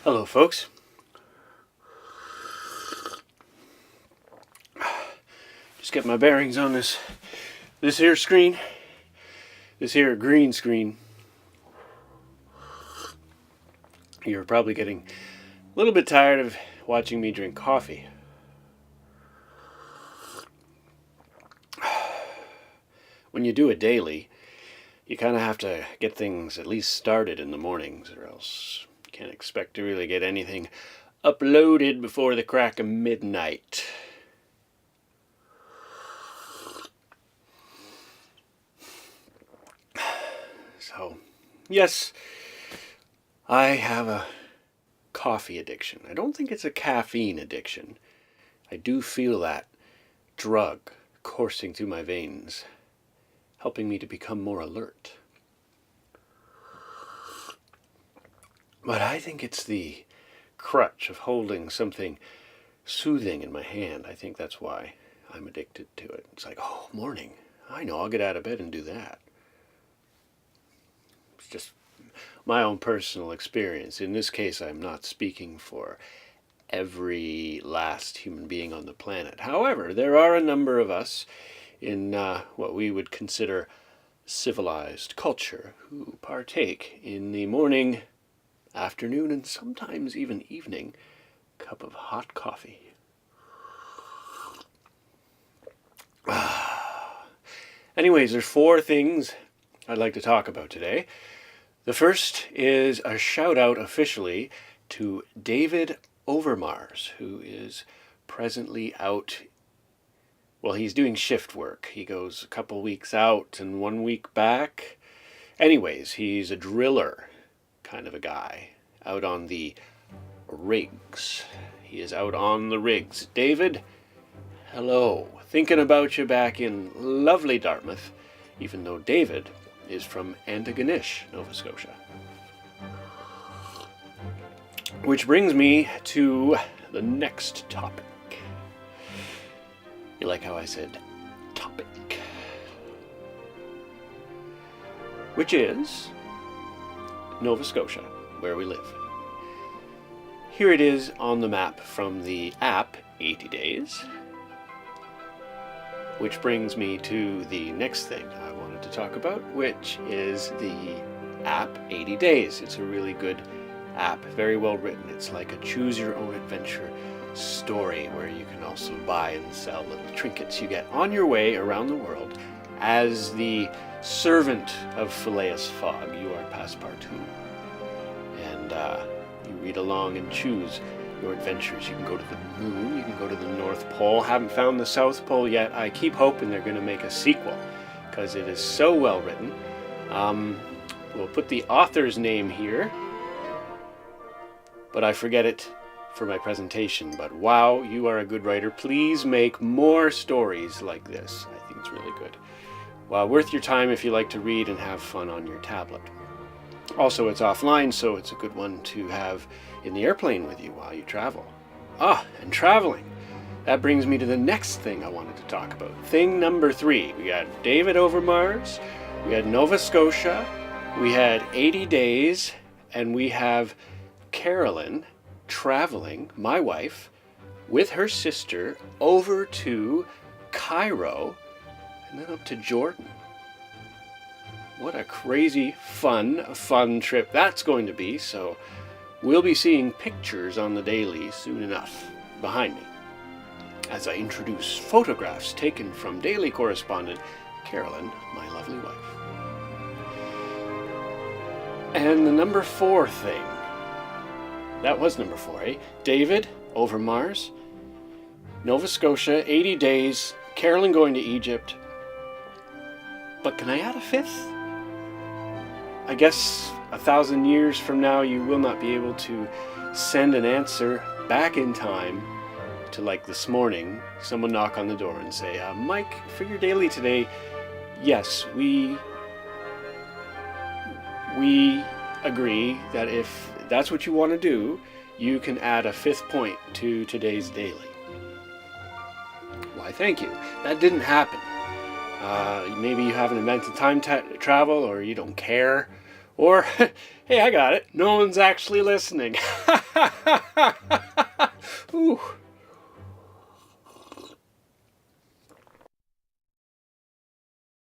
Hello, folks. Just get my bearings on this here screen. This here green screen. You're probably getting a little bit tired of watching me drink coffee. When you do it daily, you kind of have to get things at least started in the mornings, or else you can't expect to really get anything uploaded before the crack of midnight. So, yes, I have a coffee addiction. I don't think it's a caffeine addiction. I do feel that drug coursing through my veins, helping me to become more alert. But I think it's the crutch of holding something soothing in my hand. I think that's why I'm addicted to it. It's like, oh, morning. I know, I'll get out of bed and do that. It's just my own personal experience. In this case, I'm not speaking for every last human being on the planet. However, there are a number of us in what we would consider civilized culture who partake in the morning, afternoon, and sometimes even evening cup of hot coffee. Anyways, there's 4 things I'd like to talk about today. The first is a shout out officially to David Overmars, who is presently out. Well, he's doing shift work. He goes a couple weeks out and 1 week back. Anyways, he's a driller kind of a guy, out on the rigs. He is out on the rigs. David, hello. Thinking about you back in lovely Dartmouth, even though David is from Antigonish, Nova Scotia. Which brings me to the next topic. You like how I said topic? Which is Nova Scotia, where we live. Here it is on the map from the app 80 Days. Which brings me to the next thing I wanted to talk about, which is the app 80 Days. It's a really good app, very well written. It's like a choose-your-own-adventure story where you can also buy and sell little trinkets you get on your way around the world as the servant of Phileas Fogg. You are Passepartout. And you read along and choose your adventures. You can go to the moon, you can go to the North Pole. Haven't found the South Pole yet. I keep hoping they're going to make a sequel because it is so well written. We'll put the author's name here, but I forget it for my presentation. But wow, you are a good writer. Please make more stories like this. I think it's really good. Well, worth your time if you like to read and have fun on your tablet. Also, it's offline, so it's a good one to have in the airplane with you while you travel. And traveling. That brings me to the next thing I wanted to talk about. Thing number 3. We got David Overmars, we had Nova Scotia, we had 80 Days, and we have Carolyn traveling, my wife, with her sister over to Cairo and then up to Jordan. What a crazy, fun trip that's going to be. So we'll be seeing pictures on the daily soon enough behind me as I introduce photographs taken from daily correspondent Carolyn, my lovely wife. And the number 4 thing. That was number 4, eh? David Overmars, Nova Scotia, 80 Days, Carolyn going to Egypt. But can I add a 5th? I guess 1,000 years from now you will not be able to send an answer back in time to, like this morning, someone knock on the door and say, Mike, for your daily today, yes, we agree that if that's what you want to do, you can add a 5th point to today's daily. Why, thank you. That didn't happen. Maybe you haven't invented time travel, or you don't care, Or, hey, I got it. No one's actually listening.